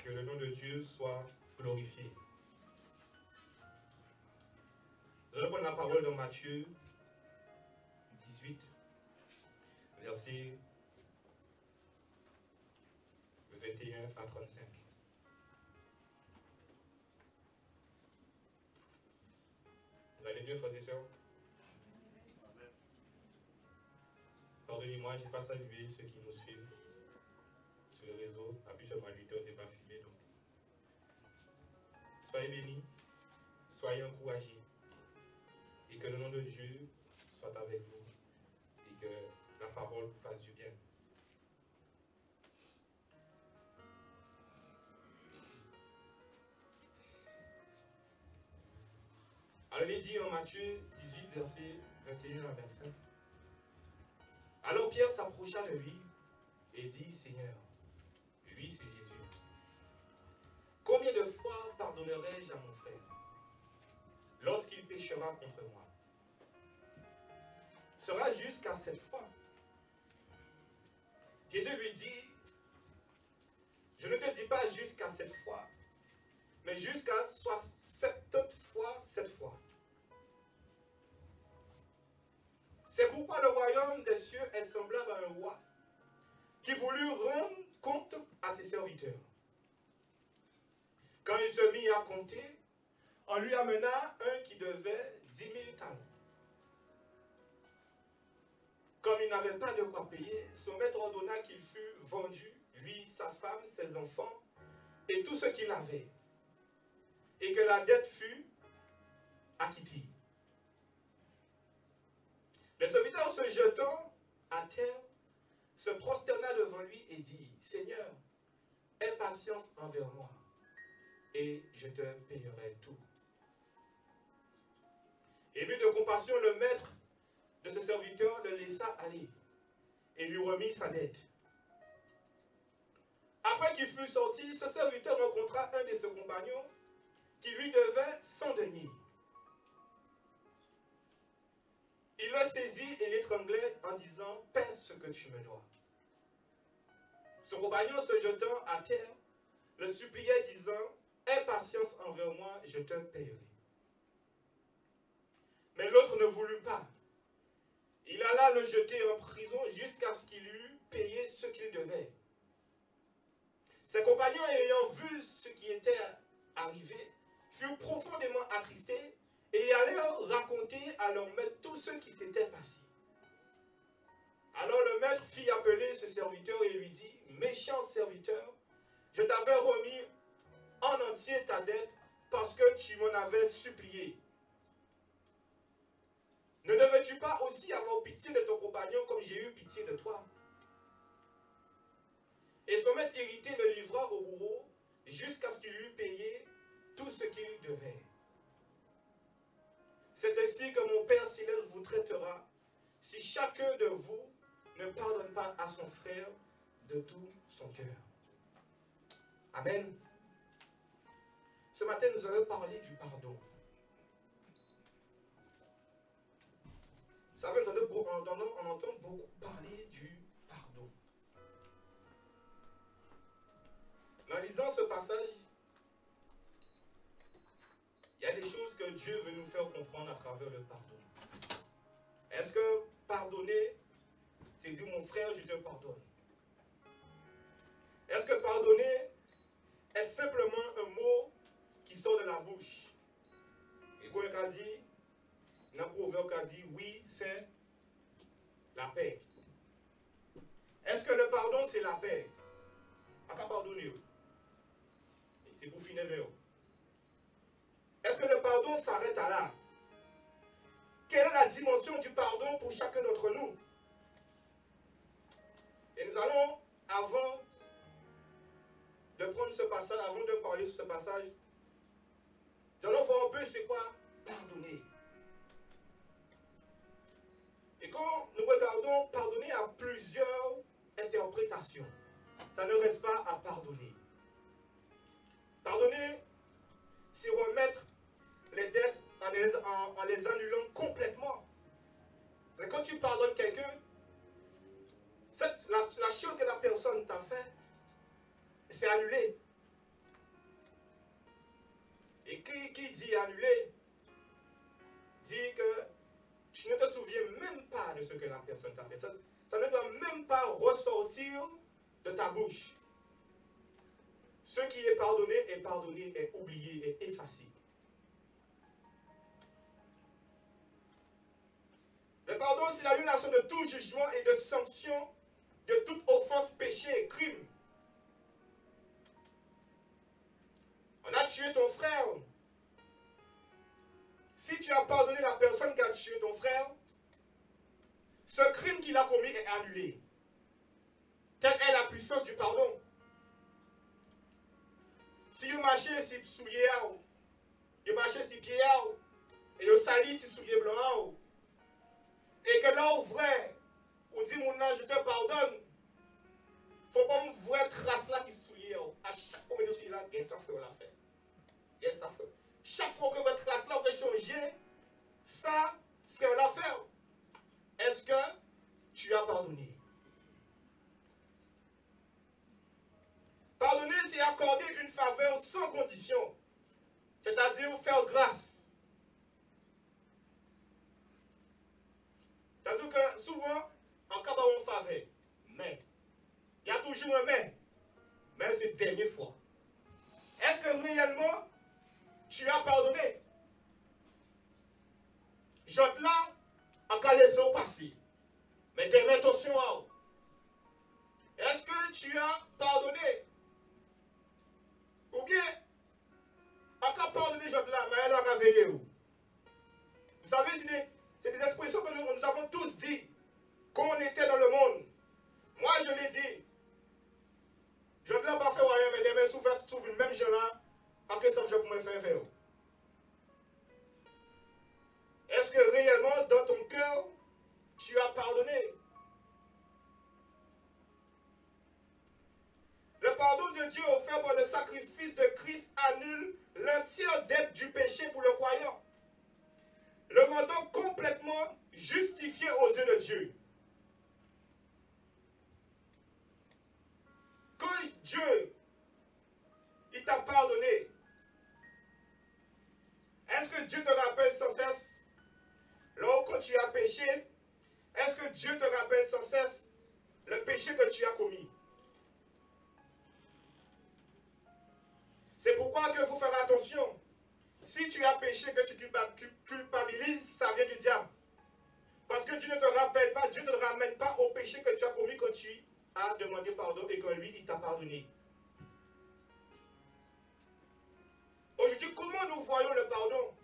Que le nom de Dieu soit glorifié. Je vais prendre la parole dans Matthieu 18, verset 21 à 35. Vous allez bien, frères et sœurs? Pardonnez-moi, je n'ai pas salué ceux qui nous suivent sur le réseau. Habituellement, à 8h, ce n'est pas filmé. Donc. Soyez bénis, soyez encouragés. Et que le nom de Dieu soit avec vous. Et que la parole vous fasse du bien. Alors, il est dit en Matthieu 18, verset 21 à 25. Alors Pierre s'approcha de lui et dit, Seigneur, lui c'est Jésus, combien de fois pardonnerai-je à mon frère lorsqu'il péchera contre moi? Sera jusqu'à 7 fois? Jésus lui dit, je ne te dis pas jusqu'à 7 fois, mais jusqu'à 70 fois 7 fois. C'est pourquoi le royaume des cieux est semblable à un roi qui voulut rendre compte à ses serviteurs. Quand il se mit à compter, on lui amena un qui devait 10 000 talents. Comme il n'avait pas de quoi payer, son maître ordonna qu'il fût vendu, lui, sa femme, ses enfants et tout ce qu'il avait, et que la dette fût acquittée. Le serviteur se jetant à terre, se prosterna devant lui et dit, Seigneur, aie patience envers moi, et je te payerai tout. Ému de compassion, le maître de ce serviteur le laissa aller et lui remit sa dette. Après qu'il fut sorti, ce serviteur rencontra un de ses compagnons qui lui devait 100 deniers. Il le saisit et l'étranglait en disant, paie ce que tu me dois. Son compagnon se jetant à terre, le suppliait disant, aie patience envers moi, je te payerai. Mais l'autre ne voulut pas. Il alla le jeter en prison jusqu'à ce qu'il eût payé ce qu'il devait. Ses compagnons, ayant vu ce qui était arrivé, furent profondément attristés et allèrent raconter à leur maître tout ce qui s'était passé. Alors le maître fit appeler ce serviteur et lui dit, méchant serviteur, je t'avais remis en entier ta dette parce que tu m'en avais supplié. Ne devais-tu pas aussi avoir pitié de ton compagnon comme j'ai eu pitié de toi? Et son maître irrité le livra au bourreau jusqu'à ce qu'il eût payé tout ce qu'il devait. C'est ainsi que mon Père Céleste vous traitera si chacun de vous ne pardonne pas à son frère de tout son cœur. Amen. Ce matin, nous allons parler du pardon. Vous savez, on entend beaucoup parler du pardon. En lisant ce passage, il y a des choses que Dieu veut nous faire comprendre à travers le pardon. Est-ce que pardonner, c'est dire mon frère, je te pardonne? Est-ce que pardonner est simplement un mot qui sort de la bouche? Et quand il a dit, dans le proverbe qui a dit, oui, c'est la paix. Est-ce que le pardon, c'est la paix? À quoi pardonner? C'est pour finir vers. Est-ce que le pardon s'arrête à là? Quelle est la dimension du pardon pour chacun d'entre nous? Et nous allons, avant de prendre ce passage, avant de parler sur ce passage, nous allons voir un peu c'est quoi pardonner. Et quand nous regardons pardonner à plusieurs interprétations, ça ne reste pas à pardonner. Pardonner, c'est remettre les dettes en les annulant complètement. Mais quand tu pardonnes quelqu'un, la chose que la personne t'a fait, c'est annulé. qui dit annuler, dit que tu ne te souviens même pas de ce que la personne t'a fait. Ça ne doit même pas ressortir de ta bouche. Ce qui est pardonné, est oublié, est effacé. Le pardon, c'est l'annulation de tout jugement et de sanction de toute offense, péché et crime. On a tué ton frère. Si tu as pardonné la personne qui a tué ton frère, ce crime qu'il a commis est annulé. Telle est la puissance du pardon. Si vous marchez sur soulier, vous marchez sur pied, et vous salissez sur soulier blanc, et que là, vous vrai, vous dites, mon âge, je te pardonne, il ne faut pas me voir trace là qui se soulier. À chaque fois que vous souliez là, qu'est-ce que ça fait, on l'a fait. Qu'est-ce que ça fait. Chaque fois que votre trace là, vous pouvez changer, ça, frère, l'a fait. Est-ce que tu as pardonné? Pardonner, c'est accorder une faveur sans condition. C'est-à-dire faire grâce. C'est-à-dire que souvent, en cas de faveur, mais, il y a toujours un mais. Mais c'est la dernière fois. Est-ce que réellement, tu as pardonné? J'entends là, en cas les eaux passées. Mais t'es attention à eux. Est-ce que tu as pardonné? Ou bien, en cas pardonné, j'entends là, mais elle a réveillé où? Vous savez, c'est des expressions que nous avons tous dit quand on était dans le monde. Moi, je l'ai dit. Je ne l'ai pas fait rien, mais des mains s'ouvrent le même jeu là. En quelle sorte je pourrais faire? Est-ce que réellement, dans ton cœur, tu as pardonné? Le pardon de Dieu offert par le sacrifice de Christ annule l'entière dette du péché pour le croyant, le rendant complètement justifié aux yeux de Dieu. Quand Dieu, il t'a pardonné, est-ce que Dieu te rappelle sans cesse, là où quand tu as péché, est-ce que Dieu te rappelle sans cesse le péché que tu as commis? C'est pourquoi il faut faire attention. Si tu as péché, que tu culpabilises, ça vient du diable. Parce que Dieu ne te rappelle pas, Dieu ne te ramène pas au péché que tu as commis quand tu as demandé pardon et que lui, il t'a pardonné. Aujourd'hui, comment nous voyons le pardon?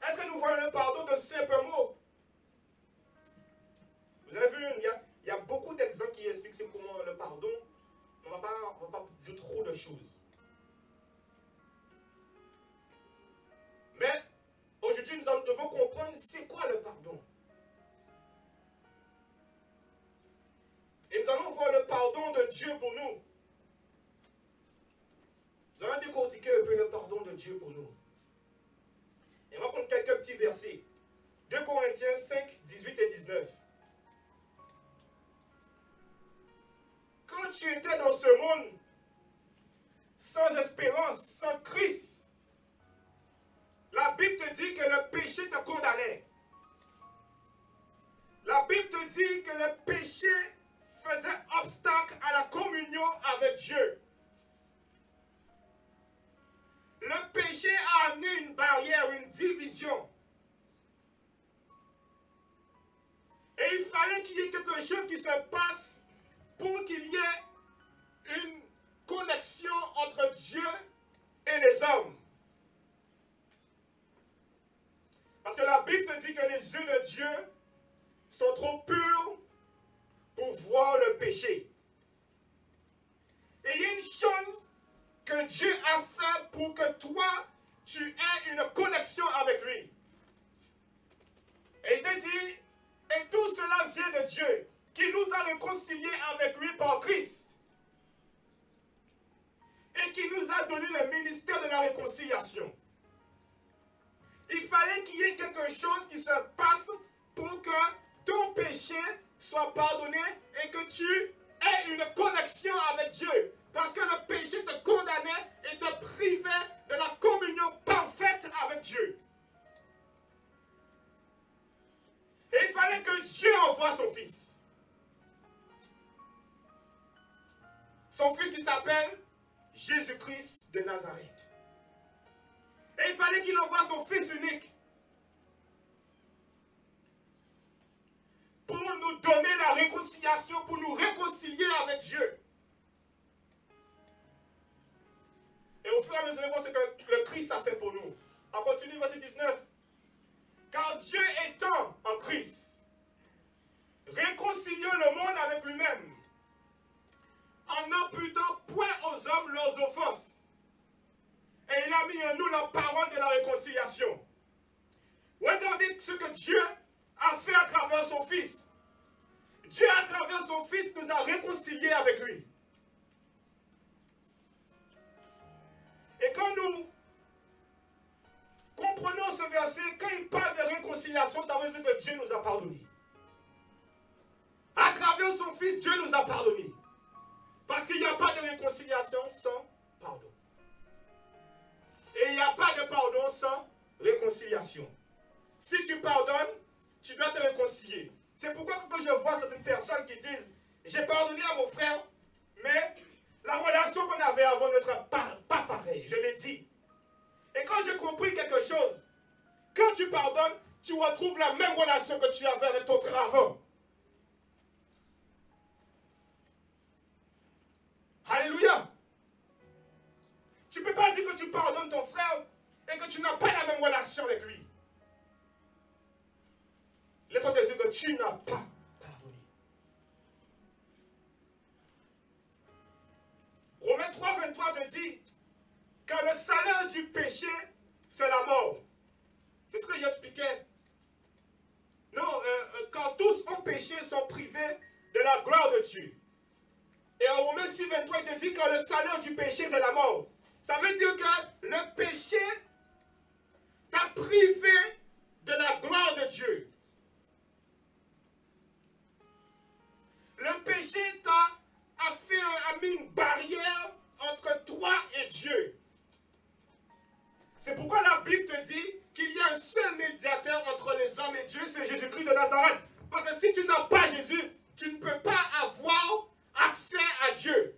Est-ce que nous voyons le pardon de simples mots? Vous avez vu, il y a beaucoup d'exemples qui expliquent comment le pardon, on ne va pas dire trop de choses. Mais aujourd'hui, nous devons comprendre c'est quoi le pardon. Et nous allons voir le pardon de Dieu pour nous. Nous allons décortiquer un peu le pardon de Dieu pour nous. Et on va prendre quelques petits versets. 2 Corinthiens 5, 18 et 19. Quand tu étais dans ce monde, sans espérance, sans Christ, la Bible te dit que le péché te condamnait. La Bible te dit que le péché faisait obstacle à la communion avec Dieu. Le péché a amené une barrière, une division. Et il fallait qu'il y ait quelque chose qui se passe pour qu'il y ait une connexion entre Dieu et les hommes. Parce que la Bible te dit que les yeux de Dieu sont trop purs pour voir le péché. Et il y a une chose que Dieu a fait pour que toi, tu aies une connexion avec lui. Et il te dit, et tout cela vient de Dieu, qui nous a réconciliés avec lui par Christ. Et qui nous a donné le ministère de la réconciliation. Il fallait qu'il y ait quelque chose qui se passe pour que ton péché soit pardonné et que tu aies une connexion avec Dieu. Parce que le péché te condamnait et te privait de la communion par son fils qui s'appelle Jésus-Christ de Nazareth. Et il fallait qu'il envoie son fils unique pour nous donner la réconciliation, pour nous réconcilier avec Dieu. Et au fur et à mesure, on voit ce que le Christ a fait pour nous. On continue, verset 19. Car Dieu étant en Christ, réconciliant le monde avec lui-même, en n'imputant point aux hommes leurs offenses. Et il a mis en nous la parole de la réconciliation. Regardez ce que Dieu a fait à travers son Fils. Dieu, à travers son Fils, nous a réconciliés avec lui. Et quand nous comprenons ce verset, quand il parle de réconciliation, ça veut dire que Dieu nous a pardonné. À travers son Fils, Dieu nous a pardonné. Parce qu'il n'y a pas de réconciliation sans pardon. Et il n'y a pas de pardon sans réconciliation. Si tu pardonnes, tu dois te réconcilier. C'est pourquoi quand je vois certaines personnes qui disent « J'ai pardonné à mon frère, mais la relation qu'on avait avant n'était pas pareille. » Je l'ai dit. Et quand j'ai compris quelque chose, quand tu pardonnes, tu retrouves la même relation que tu avais avec ton frère avant. Alléluia. Tu ne peux pas dire que tu pardonnes ton frère et que tu n'as pas la même relation avec lui. Laisse-moi te dire que tu n'as pas pardonné. Romains 3, 23 te dit que le salaire du péché, c'est la mort. C'est ce que j'expliquais. Non, quand tous ont péché, sont privés de la gloire de Dieu. Et en Romains 6, 23, il te dit que le salaire du péché, c'est la mort. Ça veut dire que le péché t'a privé de la gloire de Dieu. Le péché a mis une barrière entre toi et Dieu. C'est pourquoi la Bible te dit qu'il y a un seul médiateur entre les hommes et Dieu, c'est Jésus-Christ de Nazareth. Parce que si tu n'as pas Jésus, tu ne peux pas avoir accès à Dieu.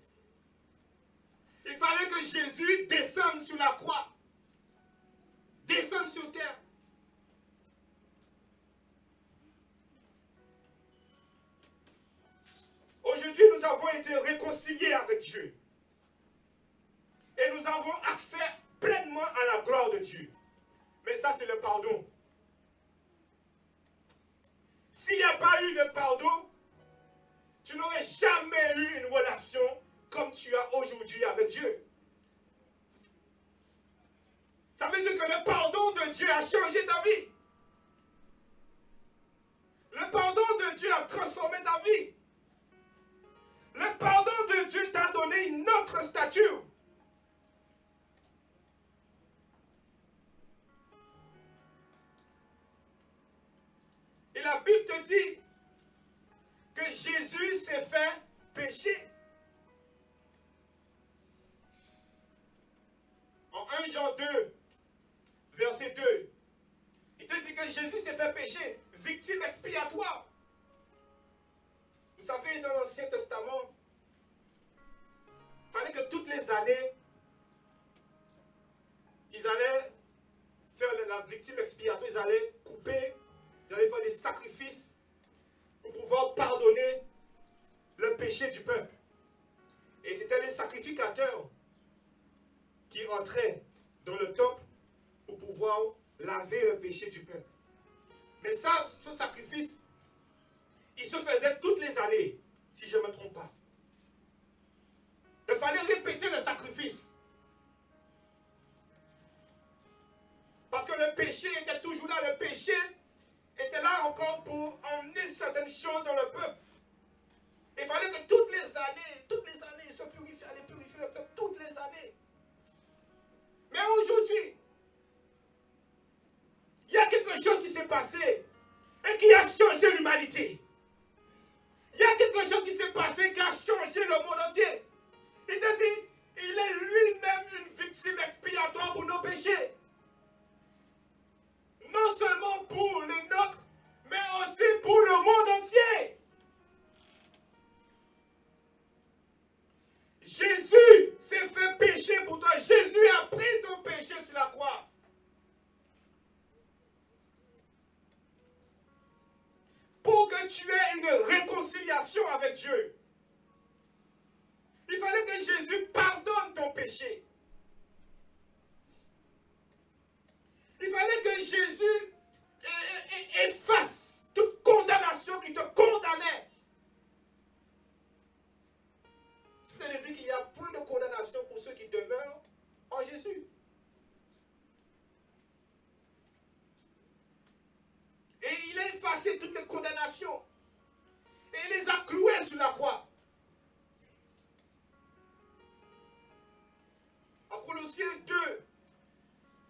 Il fallait que Jésus descende sur la croix. Descende sur terre. Aujourd'hui, nous avons été réconciliés avec Dieu. Et nous avons accès pleinement à la gloire de Dieu. Mais ça, c'est le pardon. S'il n'y a pas eu de pardon, tu n'aurais jamais eu une relation comme tu as aujourd'hui avec Dieu. Ça veut dire que le pardon de Dieu a changé ta vie. Le pardon de Dieu a transformé ta vie. Le pardon de Dieu t'a donné une autre stature. Et la Bible te dit que Jésus s'est fait pécher. En 1 Jean 2, verset 2, il te dit que Jésus s'est fait pécher, victime expiatoire. Vous savez, dans l'Ancien Testament, il fallait que toutes les années, ils allaient faire la victime expiatoire, ils allaient couper, ils allaient faire des sacrifices pour pouvoir pardonner le péché du peuple. Et c'était les sacrificateurs qui entraient dans le temple pour pouvoir laver le péché du peuple. Mais ça, ce sacrifice, il se faisait toutes les années, si je ne me trompe pas. Il fallait répéter le sacrifice. Parce que le péché était toujours là, le péché était là encore pour emmener certaines choses dans le peuple. Il fallait que toutes les années, ils se purifient, aller purifier le peuple, toutes les années. Mais aujourd'hui, il y a quelque chose qui s'est passé et qui a changé l'humanité. Il y a quelque chose qui s'est passé qui a changé le monde entier. Il te dit, il est lui-même une victime expiatoire pour nos péchés. Non seulement pour les nôtres, mais aussi pour le monde entier. avec Dieu. Il fallait que Jésus pardonne ton péché. Il fallait que Jésus efface toute condamnation qui te condamnait. C'est-à-dire qu'il y a plus de condamnation pour ceux qui demeurent en Jésus. Et il a effacé toutes les condamnations. Et il les a clouées sur la croix. En Colossiens 2,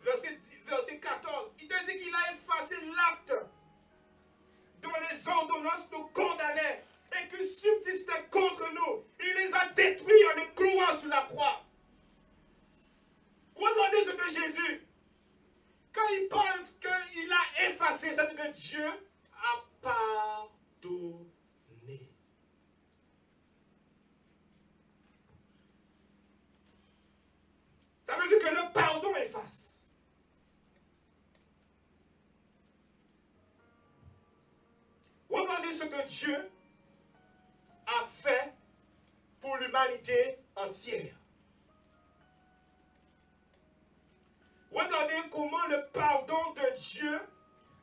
verset 14, il te dit qu'il a effacé l'acte dont les ordonnances nous condamnaient et qui subsistaient contre nous. Il les a détruits en les clouant sur la croix. Regardez ce que Jésus, quand il parle qu'il a effacé, c'est-à-dire que Dieu a pardonné. Ça veut dire que le pardon efface. Regardez ce que Dieu a fait pour l'humanité entière. Regardez comment le pardon de Dieu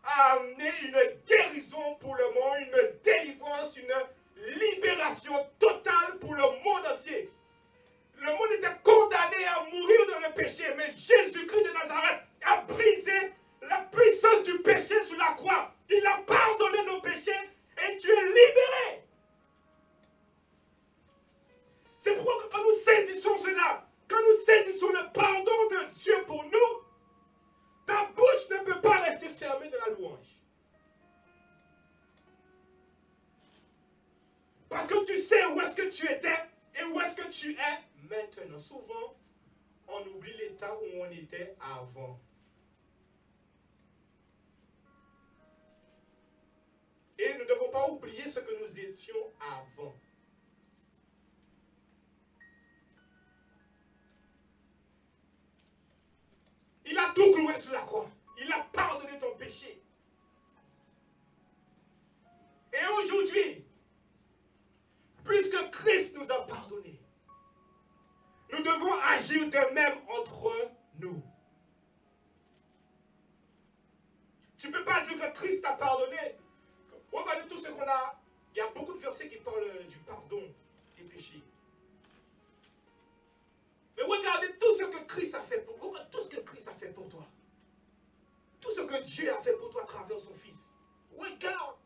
a amené une guérison pour le monde, une délivrance, une libération totale pour le monde entier. Le monde était condamné à mourir dans le péché, mais Jésus-Christ de Nazareth a brisé la puissance du péché sur la croix. Il a pardonné nos péchés et tu es libéré. C'est pourquoi quand nous saisissons cela, quand nous saisissons le pardon de Dieu pour nous, ta bouche ne peut pas rester fermée dans la louange. Parce que tu sais où est-ce que tu étais et où est-ce que tu es maintenant. Souvent, on oublie l'état où on était avant. Et nous ne devons pas oublier ce que nous étions avant. Il a tout cloué sur la croix. Il a pardonné ton péché. Et aujourd'hui, puisque Christ nous a pardonné, nous devons agir de même entre nous. Tu ne peux pas dire que Christ t'a pardonné. Regardez tout ce qu'on a. Il y a beaucoup de versets qui parlent du pardon des péchés. Mais regardez tout ce que Christ a fait pour toi. Regarde tout ce que Christ a fait pour toi. Tout ce que Dieu a fait pour toi à travers son Fils. Regarde.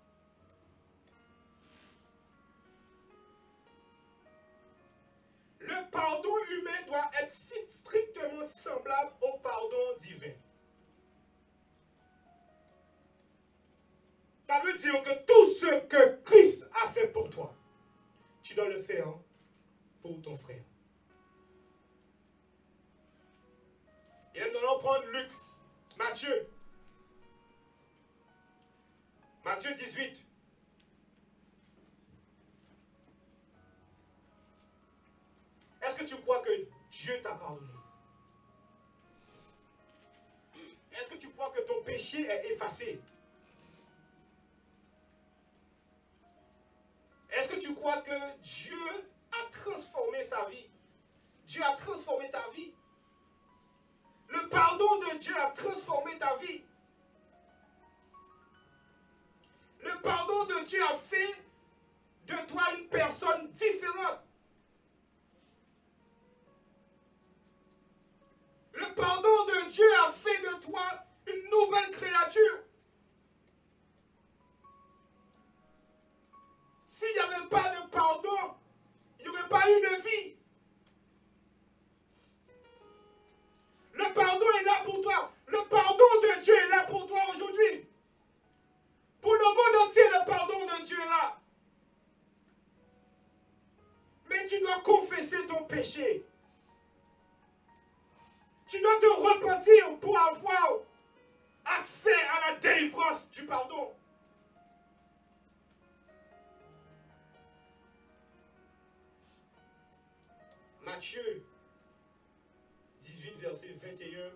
Le pardon humain doit être strictement semblable au pardon divin. Ça veut dire que tout ce que Christ a fait pour toi, tu dois le faire pour ton frère. Et nous allons prendre Luc, Matthieu. Matthieu 18. Est-ce que tu crois que Dieu t'a pardonné? Est-ce que tu crois que ton péché est effacé? Est-ce que tu crois que Dieu a transformé sa vie? Dieu a transformé ta vie? Le pardon de Dieu a transformé ta vie. Le pardon de Dieu a fait de toi une personne différente. Le pardon de Dieu a fait de toi une nouvelle créature. S'il n'y avait pas de pardon, il n'y aurait pas eu de vie. Le pardon est là pour toi. Le pardon de Dieu est là pour toi aujourd'hui. Pour le monde entier, le pardon de Dieu est là. Mais tu dois confesser ton péché. Tu dois te repentir pour avoir accès à la délivrance du pardon. Matthieu 18, verset 21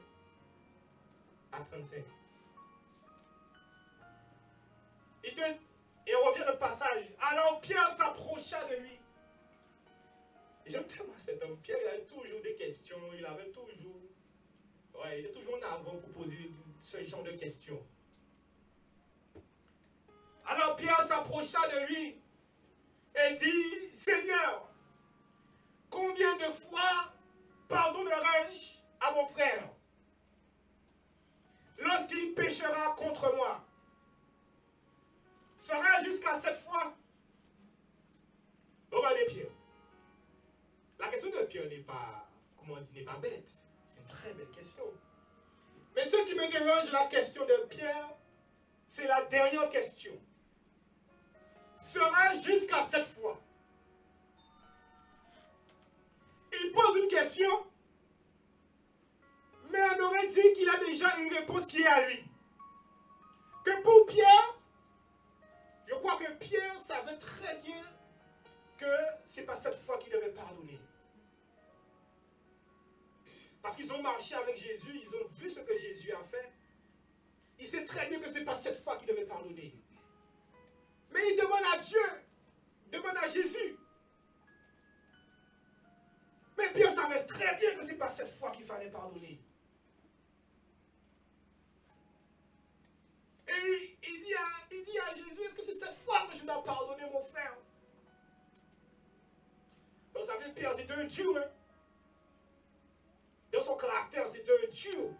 à 35. Et on revient passage. Alors Pierre s'approcha de lui. J'aime tellement cet homme. Pierre, il avait toujours des questions. Il avait toujours... Ouais, il est toujours en avant pour poser ce genre de questions. Alors Pierre s'approcha de lui et dit, Seigneur, combien de fois pardonnerai-je à mon frère lorsqu'il péchera contre moi? Sera jusqu'à 7 fois? Regardez Pierre. La question de Pierre n'est pas, comment on dit, n'est pas bête. C'est une très belle question. Mais ce qui me dérange la question de Pierre, c'est la dernière question. Sera jusqu'à 7 fois? Il pose une question, mais on aurait dit qu'il a déjà une réponse qui est à lui. Que pour Pierre, je crois que Pierre savait très bien que ce n'est pas 7 fois qu'il devait pardonner. Parce qu'ils ont marché avec Jésus, ils ont vu ce que Jésus a fait. Il sait très bien que ce n'est pas 7 fois qu'il devait pardonner. Mais il demande à Dieu, demande à Jésus. Mais Pierre savait très bien que ce n'est pas 7 fois qu'il fallait pardonner. Et il dit à Jésus, est-ce que c'est 7 fois que je dois pardonner mon frère? Vous savez, Pierre, c'est un Dieu. Hein? Dans son caractère, c'est un Dieu.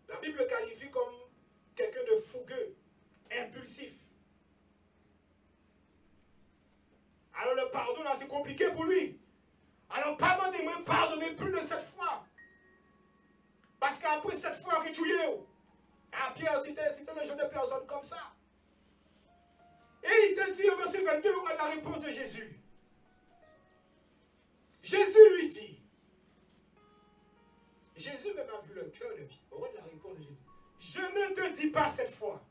La Bible le qualifie comme quelqu'un de fougueux, impulsif. Alors le pardon, là, c'est compliqué pour lui. Alors, pas demandez-moi pardonner plus de 7 fois. Parce qu'après 7 fois que tu es, ah, Pierre, c'était le genre de personne comme ça. Et il te dit au verset 22, on a la réponse de Jésus. Jésus lui dit, Jésus même a vu le cœur de Pierre. On voit la réponse de Jésus. Je ne te dis pas 7 fois.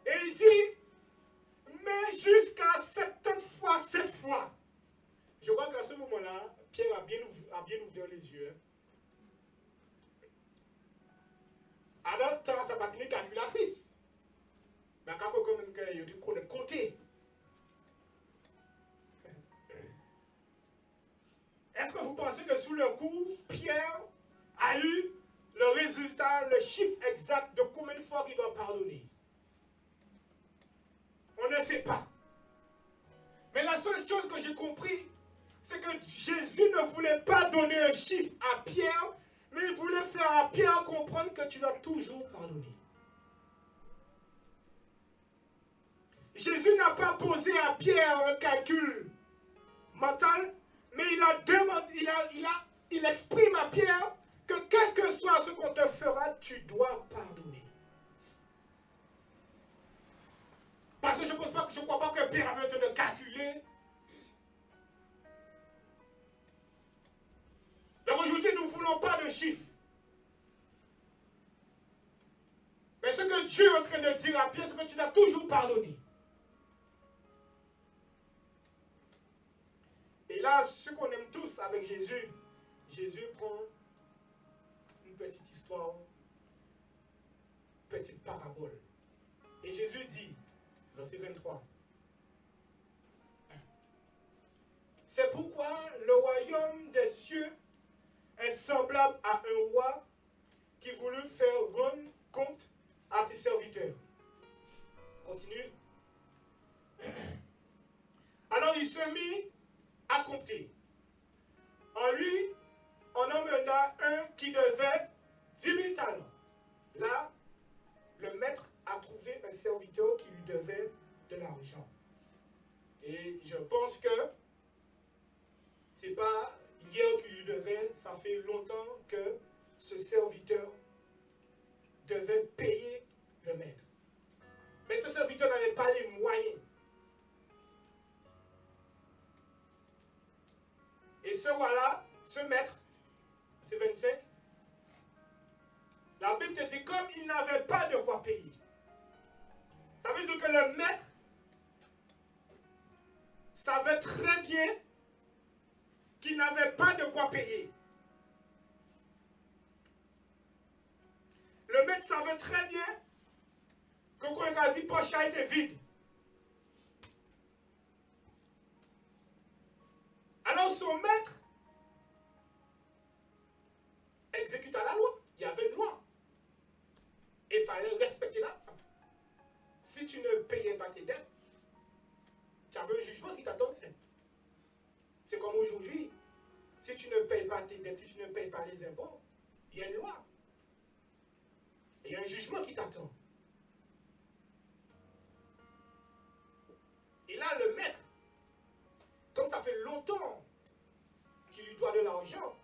Et il dit, mais jusqu'à 70 fois 7 fois. Je crois qu'à ce moment-là, Pierre a bien ouvert les yeux. Alors, ça va pas calculatrice. Mais quand on a dû compter. Est-ce que vous pensez que sous le coup, Pierre a eu le résultat, le chiffre exact de combien de fois il doit pardonner? On ne sait pas. Mais la seule chose que j'ai compris, c'est que Jésus ne voulait pas donner un chiffre à Pierre, mais il voulait faire à Pierre comprendre que tu dois toujours pardonner. Jésus n'a pas posé à Pierre un calcul mental, mais il exprime à Pierre que quel que soit ce qu'on te fera, tu dois pardonner. Parce que je ne crois pas que Pierre avait besoin de calculer. Donc aujourd'hui, nous ne voulons pas de chiffres. Mais ce que Dieu est en train de dire à Pierre, c'est que tu dois toujours pardonner. Et là, ce qu'on aime tous avec Jésus, Jésus prend une petite histoire, une petite parabole. Et Jésus dit, verset 23, c'est pourquoi le royaume des cieux est semblable à un roi qui voulut faire rendre compte à ses serviteurs. Continue. Alors il se mit à compter. En lui, on emmena un qui devait 10 000 talents. Là, le maître a trouvé un serviteur qui lui devait de l'argent. Et je pense que c'est pas hier qu'il lui devait, ça fait longtemps que ce serviteur devait payer le maître. Mais ce serviteur n'avait pas les moyens. Et ce roi-là, ce maître, c'est 25, la Bible te dit comme il n'avait pas de quoi payer. Ça veut dire que le maître savait très bien qu'il n'avait pas de quoi payer. savait très bien que quand quasi poche a été vide. Alors son maître exécuta la loi. Il y avait une loi. Et il fallait respecter la loi. Si tu ne payais pas tes dettes, tu avais un jugement qui t'attendait. C'est comme aujourd'hui. Si tu ne payes pas tes dettes, si tu ne payes pas les impôts, il y a une loi. Il y a un jugement qui t'attend. Et là, le maître, comme ça fait longtemps qu'il lui doit de l'argent,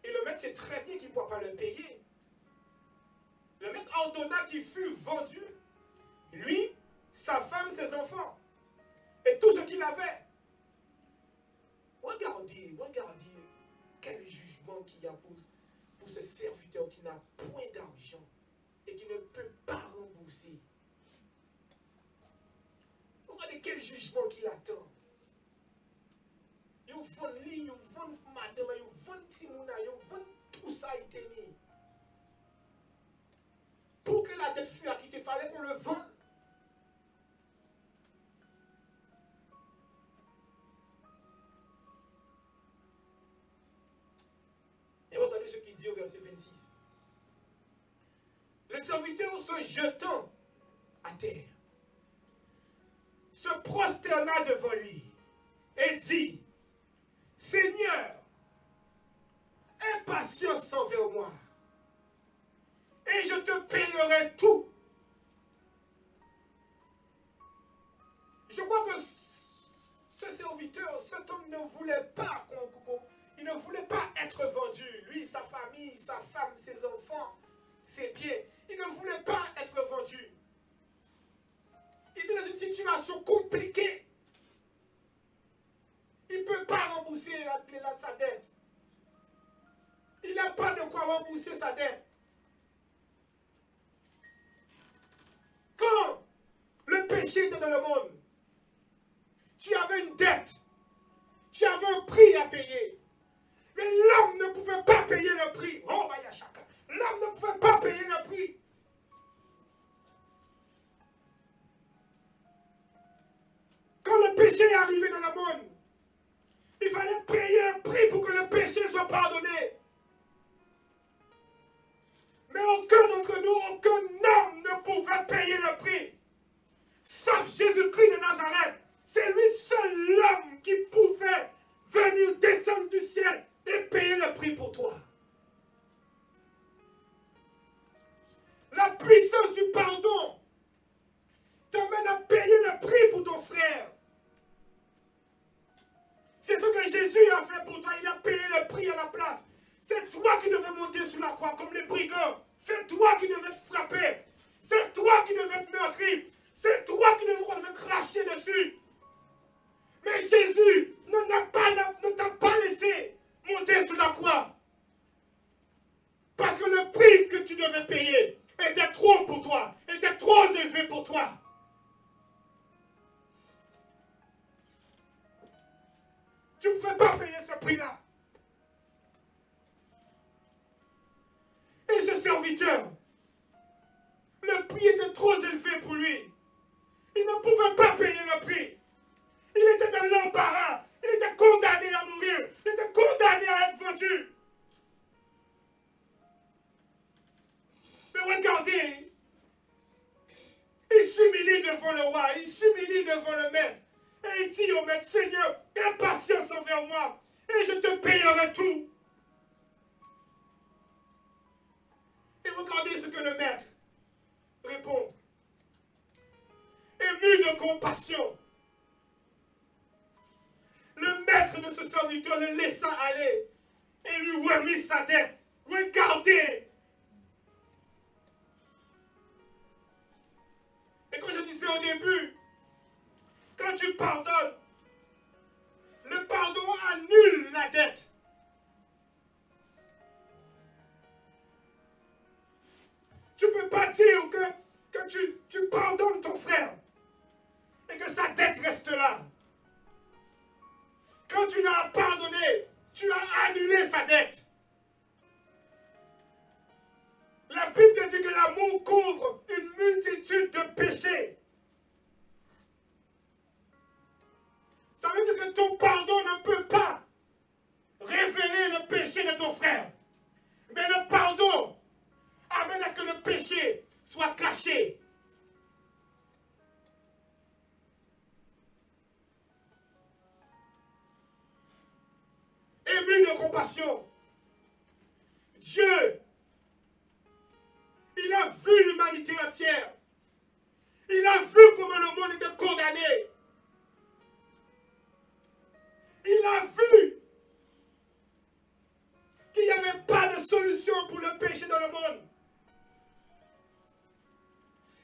et le maître sait très bien qu'il ne pourra pas le payer, le maître ordonna qu'il fût vendu, lui, sa femme, ses enfants, et tout ce qu'il avait. Regardez quel jugement qu'il y a pour ce serviteur qui n'a point d'argent et qui ne peut pas rembourser. Regardez quel jugement qu'il attend. Il vend lui, il vend madame, il vend Timouna, il vend tout ça, il tenait. Pour que la dette fût acquittée, il fallait qu'on le vende. Et regardez ce qu'il dit au verset 26. Le serviteur se jetant à terre, se prosterna devant lui et dit, Seigneur, aie patience envers moi, et je te payerai tout. Je crois que ce serviteur, cet homme ne voulait pas il ne voulait pas être vendu. Lui, sa famille, sa femme, ses enfants, ses biens. Il ne voulait pas être vendu. Il est dans une situation compliquée. Il ne peut pas rembourser sa dette. Il n'a pas de quoi rembourser sa dette. Quand le péché était dans le monde, tu avais une dette. Tu avais un prix à payer. Mais l'homme ne pouvait pas payer le prix. Oh, bah, il y a chacun. L'homme ne pouvait pas payer le prix. Quand le péché est arrivé dans le monde, il fallait payer un prix pour que le péché soit pardonné. Mais aucun d'entre nous, aucun homme ne pouvait payer le prix. Sauf Jésus-Christ de Nazareth. C'est lui seul l'homme qui pouvait venir descendre du ciel et payer le prix pour toi. La puissance du pardon t'amène à payer le prix pour ton frère. C'est ce que Jésus a fait pour toi. Il a payé le prix à la place. C'est toi qui devais monter sur la croix comme les brigands. C'est toi qui devais te frapper. C'est toi qui devais te meurtrir. C'est toi qui devais cracher dessus. Mais Jésus ne t'a pas laissé monter sur la croix. Parce que le prix que tu devais payer était trop pour toi. Était trop élevé pour toi. Tu ne pouvais pas payer ce prix-là. Et ce serviteur, le prix était trop élevé pour lui. Il ne pouvait pas payer le prix. Il était dans l'embarras. Il était condamné à mourir. Il était condamné à être vendu. Mais regardez, il s'humilie devant le roi. Il s'humilie devant le maître. Et il dit au maître, Seigneur, aie patience envers moi. Et je te payerai tout. Et regardez ce que le maître répond. Ému de compassion, le maître de ce serviteur le laissa aller et lui remit sa dette. Regardez. Et comme je disais au début, quand tu pardonnes, le pardon annule la dette. Tu ne peux pas dire que tu pardonnes ton frère et que sa dette reste là. Quand tu l'as pardonné, tu as annulé sa dette. La Bible te dit que l'amour péché. Ça veut dire que ton pardon ne peut pas révéler le péché de ton frère. Mais le pardon amène à ce que le péché soit caché. Ému de compassion. Dieu, il a vu l'humanité entière. Il a vu comment le monde était condamné. Il a vu qu'il n'y avait pas de solution pour le péché dans le monde.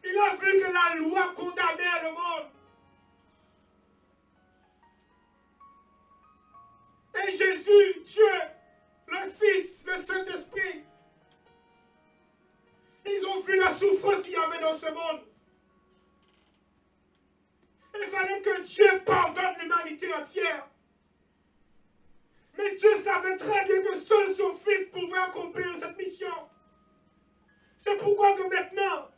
Il a vu que la loi condamnait le monde. Et Jésus, Dieu, le Fils, le Saint-Esprit, ils ont vu la souffrance qu'il y avait dans ce monde. Il fallait que Dieu pardonne l'humanité entière. Mais Dieu savait très bien que seul son Fils pouvait accomplir cette mission. C'est pourquoi que maintenant,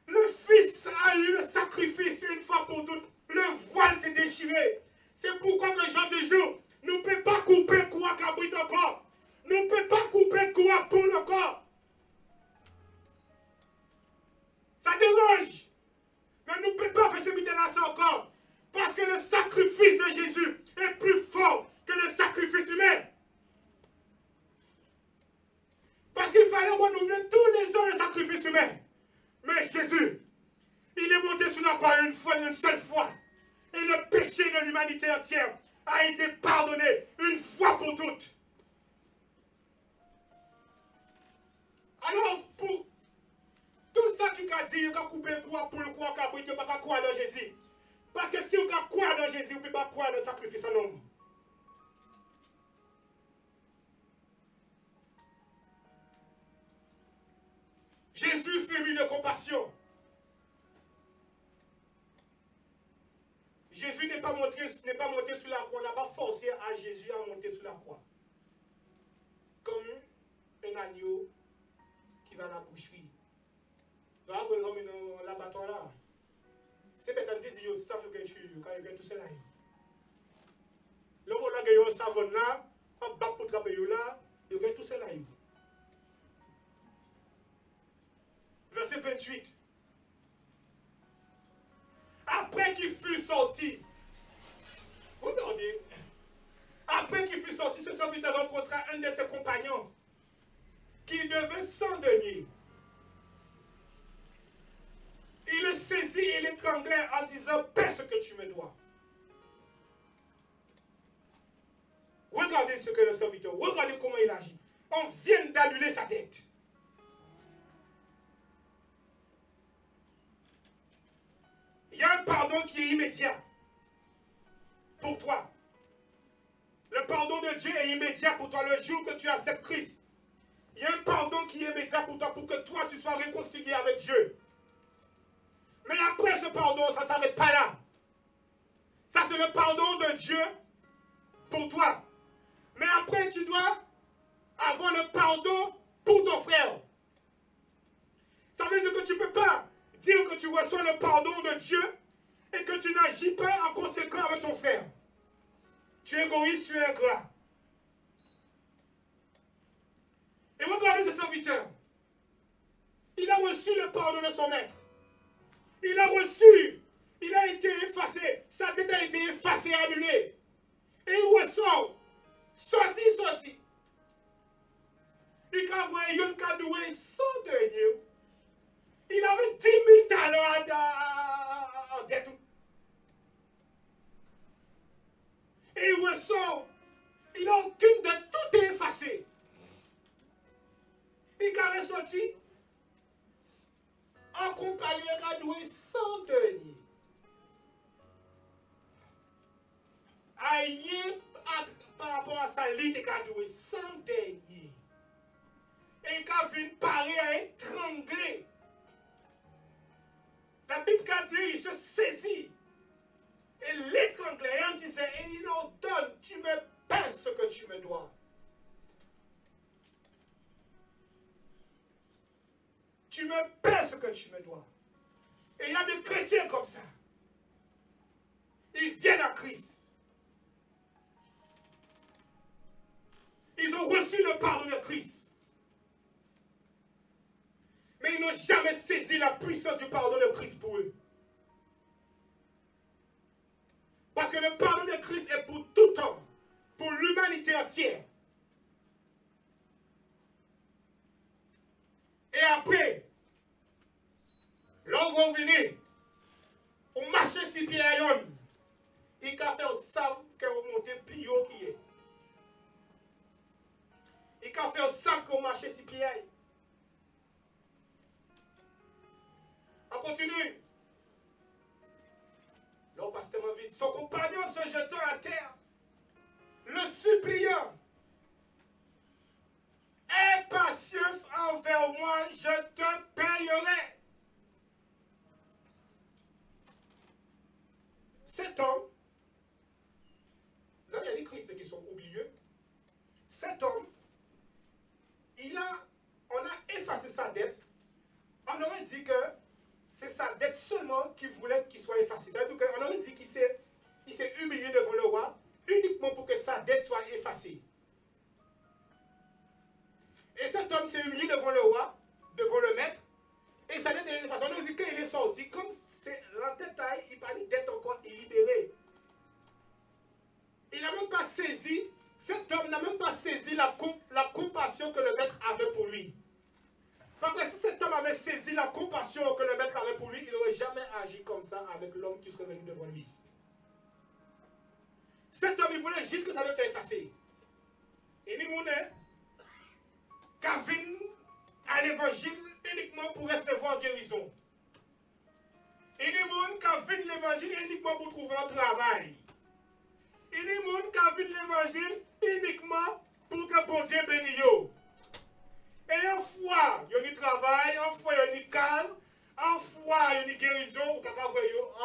le Fils a eu le sacrifice une fois pour toutes. Le voile s'est déchiré. C'est pourquoi que Jean toujours, nous ne peut pas couper quoi qu'abrite encore. Nous ne peut pas couper quoi pour le corps. Ça dérange. Mais nous ne pouvons pas précipiter là ça encore. Parce que le sacrifice de Jésus est plus fort que le sacrifice humain. Parce qu'il fallait renouveler tous les ans le sacrifice humain. Mais Jésus, il est monté sur la croix une seule fois. Et le péché de l'humanité entière a été pardonné une fois pour toutes. Alors, pour tout ça qui a dit, on a coupé quoi pour le quoi, on ne peut pas croire dans Jésus. Parce que si on a croire dans Jésus, on ne peut pas croire dans le sacrifice en homme. Jésus fut mis de compassion. Jésus n'est pas monté sur la croix. On n'a pas forcé à Jésus à monter sur la croix. Comme un agneau qui va à la boucherie. Tu vois, comme l'abattoir là. C'est peut-être un dit, ça fait que tu as tout cela. Le mot là, il y a un savon là, un bac pour travailler là, il y a tout cela. Verset 28. Après qu'il fut sorti, regardez, après qu'il fut sorti, ce serviteur rencontra un de ses compagnons qui devait 100 deniers. Il le saisit et l'étranglait en disant, paie ce que tu me dois. Regardez ce que le serviteur, regardez comment il agit. On vient d'annuler sa dette. Il y a un pardon qui est immédiat pour toi. Le pardon de Dieu est immédiat pour toi le jour que tu acceptes Christ. Il y a un pardon qui est immédiat pour toi pour que toi tu sois réconcilié avec Dieu. Mais après ce pardon, ça ne s'arrête pas là. Ça c'est le pardon de Dieu pour toi. Mais après tu dois avoir le pardon pour ton frère. Ça veut dire que tu ne peux pas dire que tu reçois le pardon de Dieu et que tu n'agis pas en conséquence avec ton frère. Tu es égoïste, tu es ingrat. Et regardez ce serviteur. Il a reçu le pardon de son maître. Il a reçu. Il a été effacé. Sa dette a été effacée, annulée. Et il ressort. Sorti. Il a envoyé un cadoué sans denier. Il avait 10 000 talents en dette. Et il ressort. Il n'a aucune dette. Tout est effacé. Il a ressorti. En compagnie, il a doué 100 deniers. Aïe, par rapport à sa ligne, il a doué 100 deniers. Et il a vu parer à étrangler. La Bible a dit, il se saisit. Et l'étranglait, et on disait, et il ordonne, tu me paies ce que tu me dois. Tu tu me paies ce que tu me dois. Et il y a des chrétiens comme ça. Ils viennent à Christ. Ils ont reçu le pardon de Christ. Mais ils n'ont jamais saisi la puissance du pardon de Christ pour eux. Parce que le pardon de Christ est pour tout homme, pour l'humanité entière. Et après, l'homme va venir, on marche si pied à yon, il a fait au savent qu'on monte plus haut qui est. Il a fait au savent qu'on marche si pied à yon. On continue. L'homme passe tellement vite. Son compagnon se jetant à terre, le suppliant. Aie patience envers moi, je te payerai. Cet homme, vous avez des critiques qui sont oublieux. Cet homme, on a effacé sa dette. On aurait dit que c'est sa dette seulement qu'il voulait qu'il soit effacé. En tout cas, on aurait dit qu'il s'est humilié devant le roi uniquement pour que sa dette soit effacée. Et cet homme s'est humilié devant le roi, devant le maître, et sa dette est effacée. On aurait dit qu'il est sorti, comme c'est en détail, il parle de dette encore illibérée. Il n'a même pas saisi, cet homme n'a même pas saisi la compassion que le maître avait pour lui. Parce que si cet homme avait saisi la compassion que le maître avait pour lui, il n'aurait jamais agi comme ça avec l'homme qui serait venu devant lui. Cet homme, il voulait juste que sa dette soit effacée. Et il m'a dit à l'évangile uniquement pour recevoir guérison. Il y a des gens qui viennent l'évangile uniquement pour trouver un travail. Il y a des gens qui viennent l'évangile uniquement pour que bon Dieu bénisse. Et une fois, il y a du travail, une fois, il y a une case, une fois, il y a une guérison, ou pas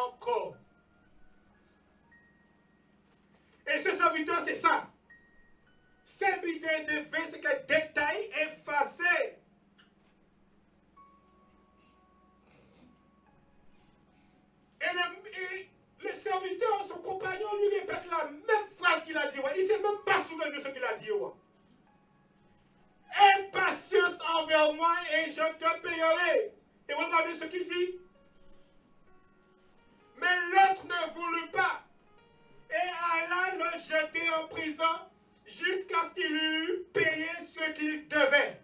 encore. Et ce serviteur, c'est ça. Serviteur de vie, c'est que détail effacé. Et le serviteur, son compagnon, lui répète la même phrase qu'il a dit. Ouais. Il ne s'est même pas souvenu de ce qu'il a dit. Ouais. Aie patience envers moi et je te payerai. Et regardez ce qu'il dit. Mais l'autre ne voulut pas et alla le jeter en prison jusqu'à ce qu'il eût payé ce qu'il devait.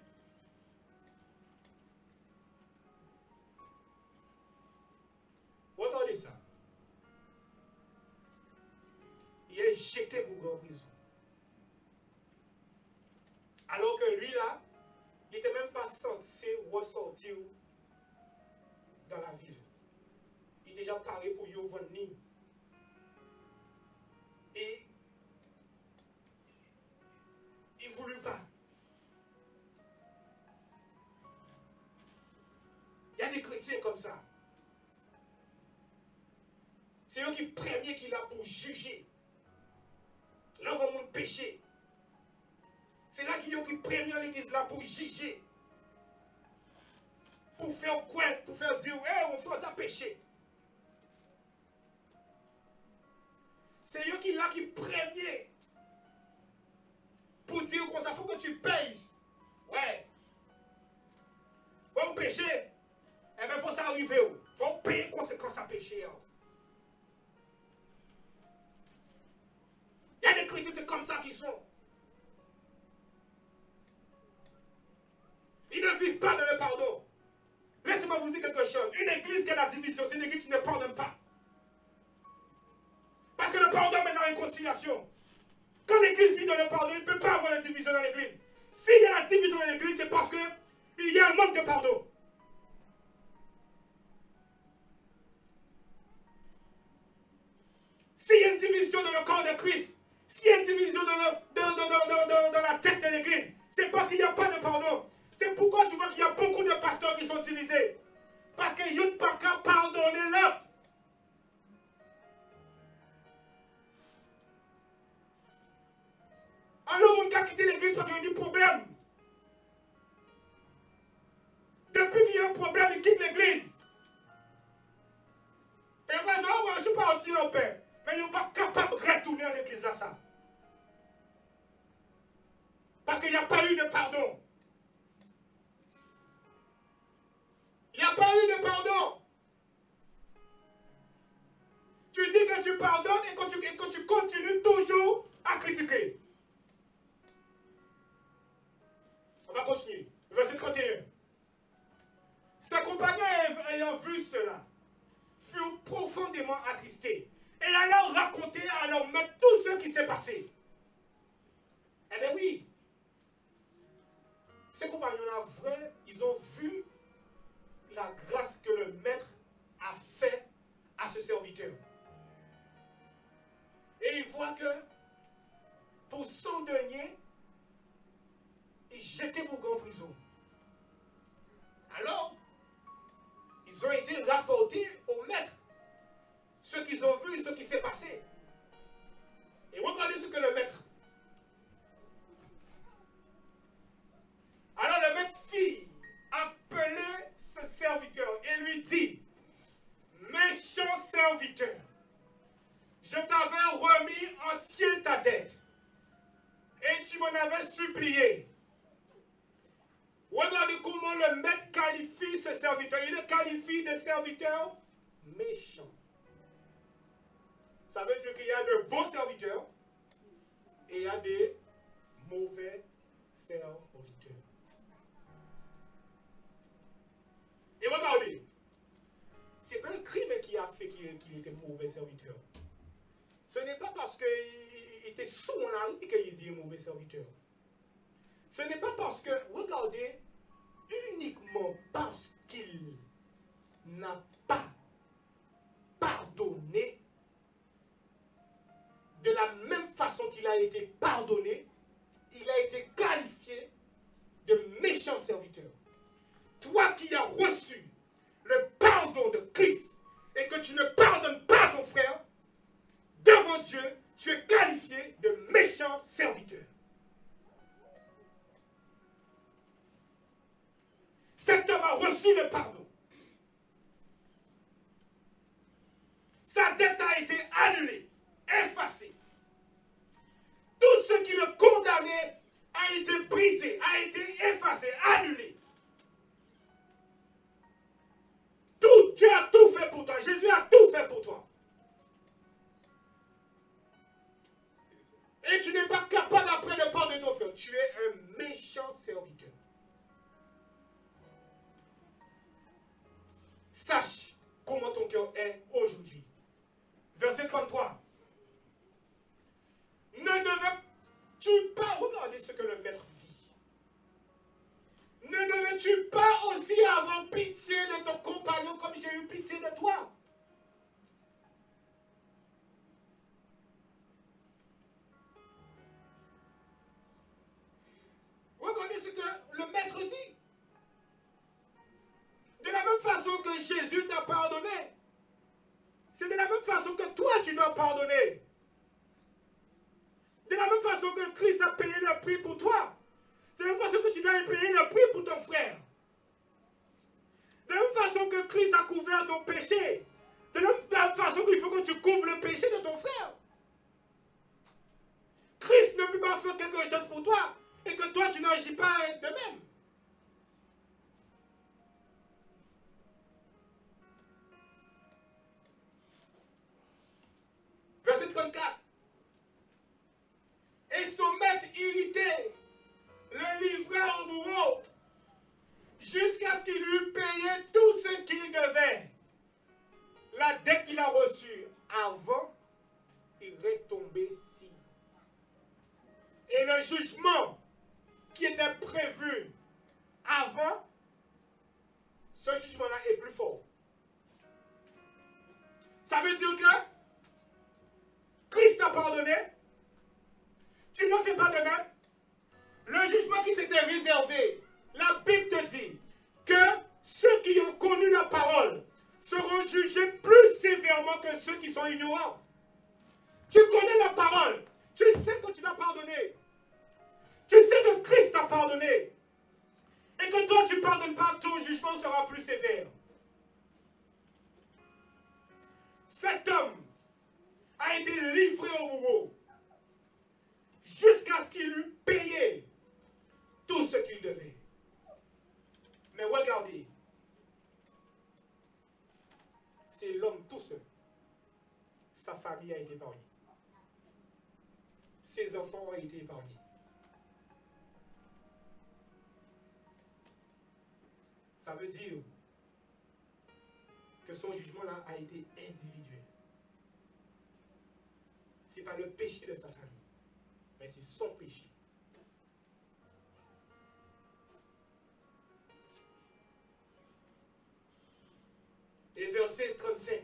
Regardez ça. Il est jeté pour en prison. Alors que lui là, il n'était même pas censé ressortir dans la ville. Il est déjà paré pour y venir. Et il ne voulut pas. Il y a des chrétiens comme ça. C'est eux qui premiers qui là pour juger. Là, on va mon péché. C'est là qu'il y a qui premiers l'église là pour juger. Pour faire quoi? Pour faire dire, hey, on fait un péché. C'est eux qui là qui premiers pour dire qu'on s'en fout que tu payes. Ouais. Bon péché. Eh bien, il faut ça arriver. Il faut payer conséquence à péché. Il y a des chrétiens, c'est comme ça qu'ils sont. Ils ne vivent pas dans le pardon. Laissez-moi vous dire quelque chose. Une église qui a la division, c'est une église qui ne pardonne pas. Parce que le pardon mène à la réconciliation. Quand l'église vit dans le pardon, il ne peut pas avoir la division dans l'église. S'il y a la division dans l'église, c'est parce qu'il y a un manque de pardon. S'il y a une division dans le corps de Christ, s'il y a une division dans la tête de l'église, c'est parce qu'il n'y a pas de pardon. C'est pourquoi tu vois qu'il y a beaucoup de pasteurs qui sont divisés. Parce qu'ils n'ont pas qu'à pardonner l'autre. Alors, mon gars a quitté l'église parce qu'il y a eu des problèmes. Depuis qu'il y un problème, il quitte l'église. Et vous dites, oh, moi, je ne suis pas anti en paix. Mais ils ne sont pas capables de retourner à l'église là, ça. Parce qu'il n'y a pas eu de pardon. Il n'y a pas eu de pardon. Tu dis que tu pardonnes et que tu continues toujours à critiquer. On va continuer. Verset 31. Ses compagnons ayant vu cela furent profondément attristés et allèrent raconter à leur maître tout ce qui s'est passé. Eh bien oui, ces compagnons-là, vrai, ils ont vu la grâce que le maître a fait à ce serviteur. Et ils voient que pour 100 deniers, ils jetaient Bourg en prison. Alors, ils ont été rapportés au maître. Ce qu'ils ont vu, ce qui s'est passé. Et regardez ce que le maître. Alors le maître fit appeler ce serviteur et lui dit, méchant serviteur, je t'avais remis entier ta dette et tu m'en avais supplié. Regardez comment le maître qualifie ce serviteur. Il le qualifie de serviteur méchant. Ça veut dire qu'il y a de bons serviteurs et il y a des mauvais serviteurs. Et regardez, ce n'est pas un crime qui a fait qu'il était mauvais serviteur. Ce n'est pas parce qu'il était sous mon ami qu'il était mauvais serviteur. Ce n'est pas parce que, regardez, uniquement parce qu'il n'a pas pardonné de la même façon qu'il a été pardonné, il a été qualifié de méchant serviteur. Toi qui as reçu le pardon de Christ et que tu ne pardonnes pas ton frère, devant Dieu, tu es qualifié de méchant serviteur. Cet homme a reçu le pardon. Sa dette a été annulée, effacée. Tout ce qui le condamnait a été brisé, a été effacé, annulé. Dieu a tout fait pour toi. Jésus a tout fait pour toi. Et tu n'es pas capable après de pardonner ton frère. Tu es un méchant serviteur. Sache comment ton cœur est aujourd'hui. Verset 33. Ne devais-tu pas, regardez ce que le maître dit. Ne devais-tu pas aussi avoir pitié de ton compagnon comme j'ai eu pitié de toi? Regardez ce que le maître dit. De la même façon que Jésus t'a pardonné, c'est de la même façon que toi tu dois pardonner. De la même façon que Christ a payé le prix pour toi. C'est de la même façon que tu dois payer le prix pour ton frère. De la même façon que Christ a couvert ton péché. De la même façon qu'il faut que tu couvres le péché de ton frère. Christ ne peut pas faire quelque chose pour toi et que toi tu n'agis pas de même. Verset 34. Et son maître irrité le livra au bourreau jusqu'à ce qu'il eût payé tout ce qu'il devait. La dette qu'il a reçue avant, il retombait si. Et le jugement qui était prévu avant, ce jugement-là est plus fort. Ça veut dire que Christ t'a pardonné, tu ne fais pas de même. Le jugement qui t'était réservé, la Bible te dit que ceux qui ont connu la parole seront jugés plus sévèrement que ceux qui sont ignorants. Tu connais la parole, tu sais que tu l'as pardonné. Tu sais que Christ t'a pardonné. et que toi tu ne pardonnes pas, ton jugement sera plus sévère. Cet homme a été livré au bourreau jusqu'à ce qu'il eût payé tout ce qu'il devait. Mais regardez, c'est l'homme tout seul. Sa famille a été épargnée. Ses enfants ont été épargnés. Ça veut dire que son jugement-là a été individuel. Ce n'est pas le péché de sa famille, mais c'est son péché. Et verset 35.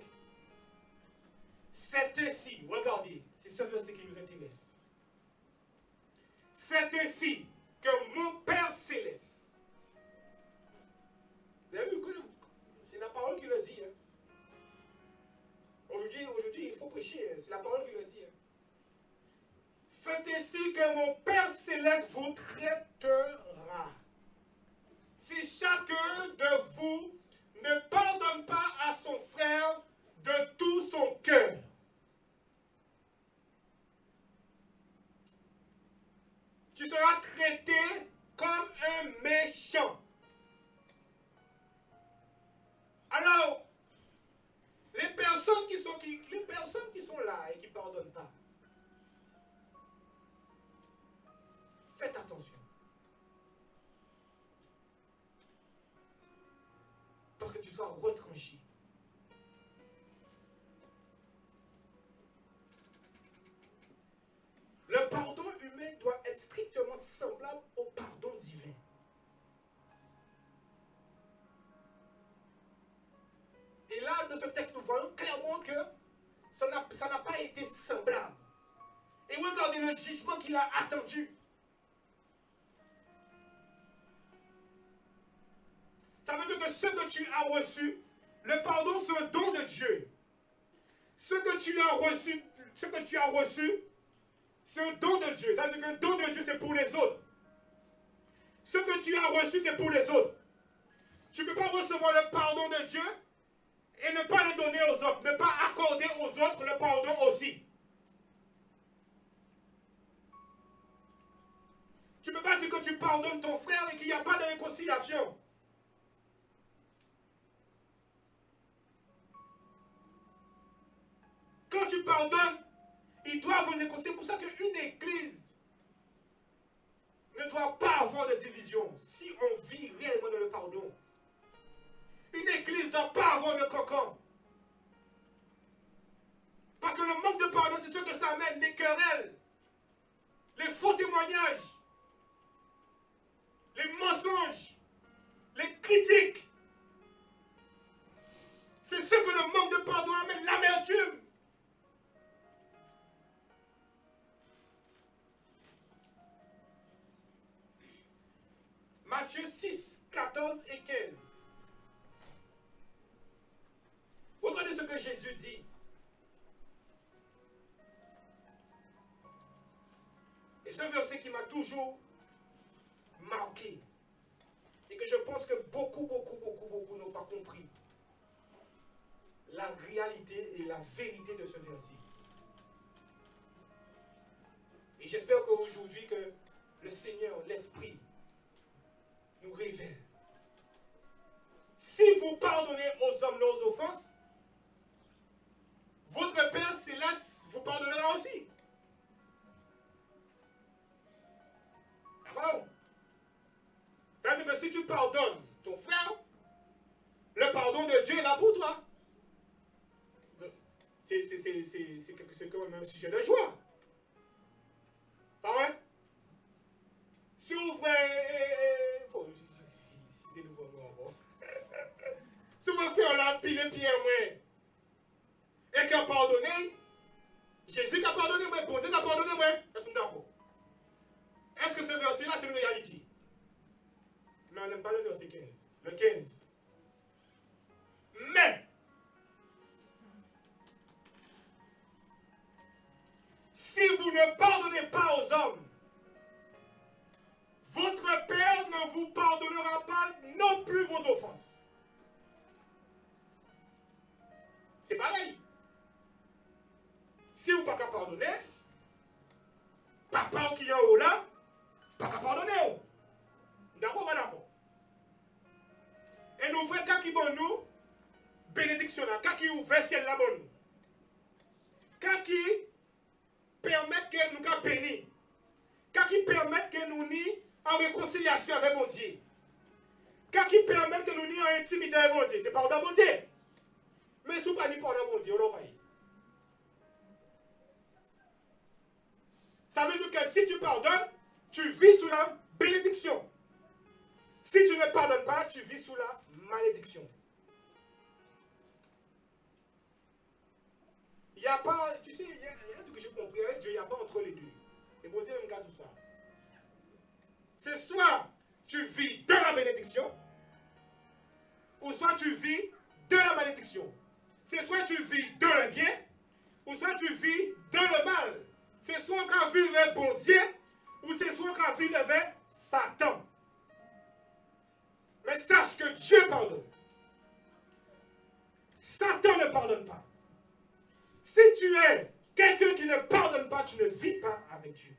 C'est ainsi, regardez, c'est ce verset qui nous intéresse. C'est ainsi que mon Père céleste. Vous avez vu, c'est la parole qui le dit. Hein. Aujourd'hui, il faut prêcher, c'est la parole qui le dit. Hein. C'est ainsi que mon Père céleste vous traitera. Si chacun de vous ne pardonne pas à son frère de tout son cœur. Tu seras traité comme un méchant. Alors, les personnes qui sont là et qui ne pardonnent pas, faites attention. Parce que tu sois retranché. Le pardon humain doit être strictement semblable au pardon divin. Et là, dans ce texte, nous voyons clairement que ça n'a pas été semblable. Et regardez le jugement qu'il a attendu. Ça veut dire que ce que tu as reçu, le pardon, c'est un don de Dieu. Ce que tu as reçu, c'est un don de Dieu. Ça veut dire que le don de Dieu, c'est pour les autres. Ce que tu as reçu, c'est pour les autres. Tu ne peux pas recevoir le pardon de Dieu et ne pas le donner aux autres. Ne pas accorder aux autres le pardon aussi. Tu ne peux pas dire que tu pardonnes ton frère et qu'il n'y a pas de réconciliation. Quand tu pardonnes, il doit vous réconcilier. C'est pour ça qu'une église ne doit pas avoir de division si on vit réellement dans le pardon. Une église ne doit pas avoir de cocon. Parce que le manque de pardon, c'est ce que ça amène, les querelles, les faux témoignages, les mensonges, les critiques. C'est ce que le manque de pardon amène, l'amertume. Matthieu 6, 14 et 15. Regardez ce que Jésus dit. Et ce verset qui m'a toujours marqué. Et que je pense que beaucoup n'ont pas compris la réalité et la vérité de ce verset. Et j'espère qu'aujourd'hui que le Seigneur, l'Esprit, nous révèle. Si vous pardonnez aux hommes leurs offenses, votre Père céleste vous pardonnera aussi. D'accord? C'est-à-dire que si tu pardonnes ton frère, le pardon de Dieu est là pour toi. C'est quand même un sujet de joie. Pas vrai? Si vous faites... C'est nouveau, bon. Si vous faites la pile pied moi, et qu'il a pardonné, Jésus a pardonné moi, bon Dieu a pardonné moi, est-ce que d'accord? Est-ce que ce verset-là, c'est une réalité? Mais on n'aime pas le verset 15. Le 15. Mais, si vous ne pardonnez pas aux hommes, votre Père ne vous pardonnera pas C'est pareil. Si vous ne pouvez pas pardonner, papa qui est en haut là, pas qu'à pardonner. D'accord, d'accord. Et nous voyons quand qui bon nous, bénédiction là, quand qui ouvre ciel là bon nous. Quand qui permet que nous soyons bénis. Quand qui permet que nous n'y en réconciliation avec mon Dieu. Quand qui permet que nous n'y en intimité avec mon Dieu. C'est pardon mon Dieu. Mais si vous ne pas pardon mon Dieu, on va y. Ça veut dire que si tu pardonnes, tu vis sous la bénédiction. Si tu ne pardonnes pas, tu vis sous la malédiction. Il n'y a pas, tu sais, il y a un truc que j'ai compris avec Dieu, il n'y a pas entre les deux. Et bon Dieu me garde tout ça. C'est soit tu vis dans la bénédiction, ou soit tu vis de la malédiction. C'est soit tu vis dans le bien, ou soit tu vis dans le mal. C'est soit qu'on vit avec bon Dieu, ou c'est soit qu'on vit avec Satan. Mais sache que Dieu pardonne. Satan ne pardonne pas. Si tu es quelqu'un qui ne pardonne pas, tu ne vis pas avec Dieu.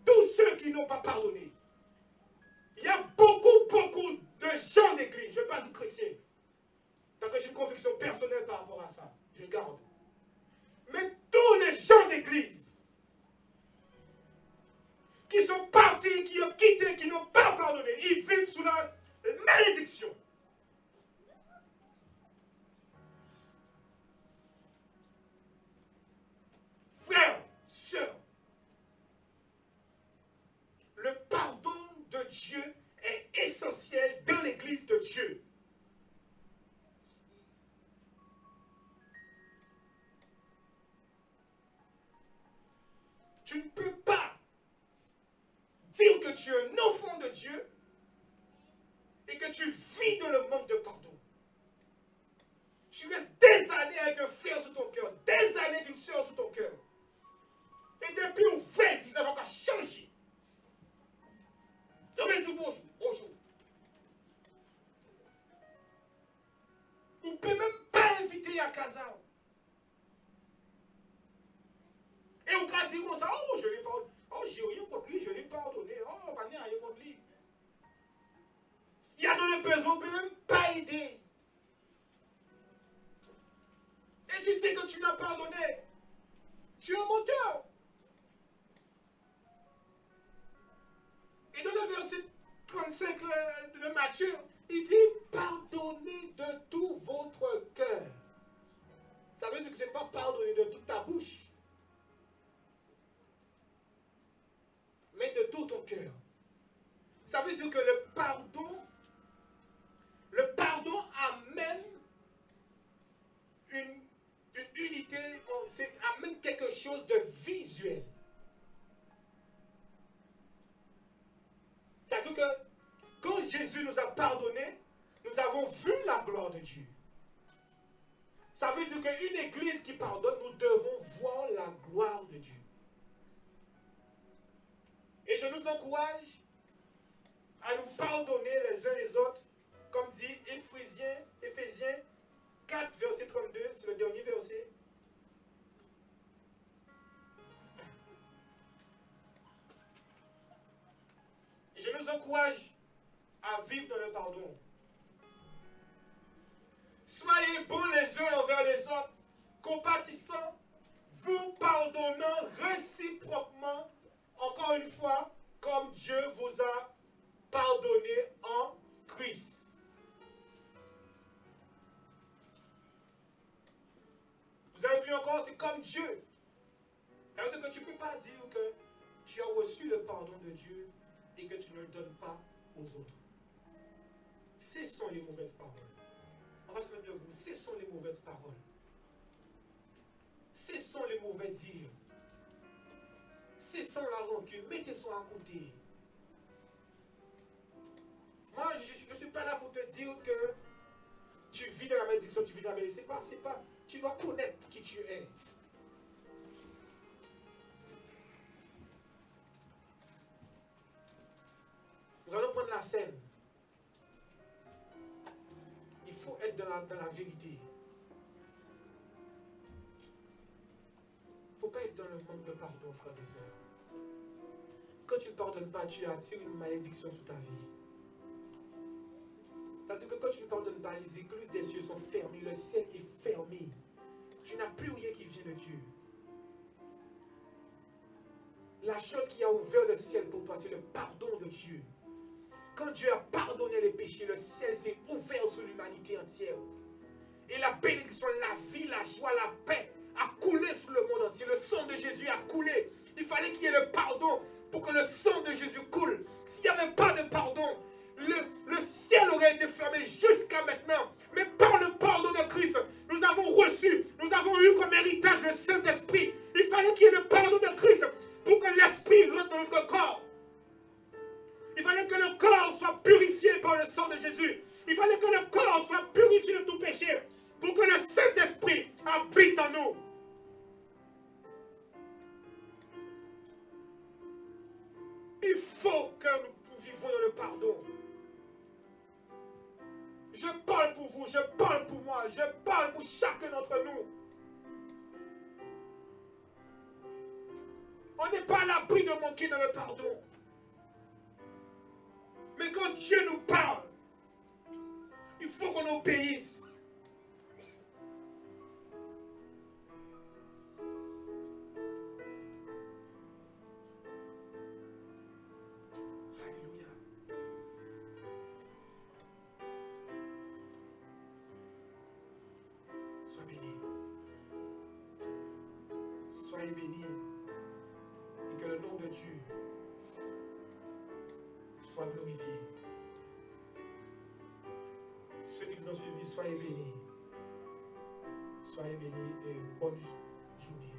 Tous ceux qui n'ont pas pardonné, il y a beaucoup de gens d'église, je ne vais pas dire chrétiens, parce que j'ai une conviction personnelle par rapport à ça, je garde. Mais tous les gens d'église qui sont partis, qui ont quitté, qui n'ont pas pardonné, ils vivent sous la malédiction. Frères, sœurs, le pardon de Dieu est essentiel dans l'église de Dieu. Tu ne peux pas dire que tu es un enfant de Dieu et que tu vis dans le manque de pardon. Tu restes des années avec un frère sous ton cœur, des années avec une soeur sous ton cœur. Et depuis on fait, ils avaient encore changé. On va dire bonjour, bonjour. On ne peut même pas inviter à casa. Et on va dire comme ça, oh, je l'ai pardonné. Oh, j'ai rien contre lui, je l'ai pardonné. Oh, on va venir rien contre lui. Il y a dans le besoin, on ne peut même pas aider. Et tu sais que tu l'as pardonné. Tu es un menteur. Et dans le verset 35 de Matthieu, il dit, pardonnez de tout votre cœur. Ça veut dire que ce n'est pas pardonner de toute ta bouche, mais de tout ton cœur. Ça veut dire que le pardon amène une unité, amène quelque chose de visuel. C'est-à-dire que quand Jésus nous a pardonné, nous avons vu la gloire de Dieu. Ça veut dire qu'une église qui pardonne, nous devons voir la gloire de Dieu. Et je nous encourage à nous pardonner les uns les autres, comme dit Éphésiens 4, verset 32, c'est le dernier verset. Et je nous encourage à vivre dans le pardon. Soyez bons les uns envers les autres, compatissants, vous pardonnant réciproquement, encore une fois, comme Dieu vous a pardonné en Christ. Vous avez vu encore, c'est comme Dieu. Ça veut dire que tu ne peux pas dire que tu as reçu le pardon de Dieu et que tu ne le donnes pas aux autres. Ce sont les mauvaises paroles. On va se mettre debout. Ce sont les mauvaises paroles. Ce sont les mauvais dires. Ce sont la rancune. Mettez ça à côté. Moi, je ne suis pas là pour te dire que tu vis dans la malédiction, tu vis dans la malédiction. C'est pas. Tu dois connaître qui tu es. Nous allons prendre la scène. dans la vérité. Il ne faut pas être dans le manque de pardon, frères et sœurs. Quand tu ne pardonnes pas, tu attires une malédiction sur ta vie. Parce que quand tu ne pardonnes pas, les écluses des cieux sont fermées, le ciel est fermé. Tu n'as plus rien qui vient de Dieu. La chose qui a ouvert le ciel pour toi, c'est le pardon de Dieu. Quand Dieu a pardonné les péchés, le ciel s'est ouvert sur l'humanité entière. Et la bénédiction, la vie, la joie, la paix a coulé sur le monde entier. Le sang de Jésus a coulé. Il fallait qu'il y ait le pardon pour que le sang de Jésus coule. S'il n'y avait pas de pardon, le ciel aurait été fermé jusqu'à maintenant. Mais par le pardon de Christ, nous avons reçu, nous avons eu comme héritage le Saint-Esprit. Il fallait qu'il y ait le pardon de Christ pour que l'Esprit rentre dans notre corps. Il fallait que le corps soit purifié par le sang de Jésus. Il fallait que le corps soit purifié de tout péché pour que le Saint-Esprit habite en nous. Il faut que nous vivions dans le pardon. Je parle pour vous, je parle pour moi, je parle pour chacun d'entre nous. On n'est pas à l'abri de manquer dans le pardon. Mais quand Dieu nous parle, il faut qu'on obéisse. Alléluia. Sois béni. Soyez bénis. Et que le nom de Dieu soit glorifié. Ceux qui nous ont suivis, soyez bénis. Soyez bénis et bonne journée.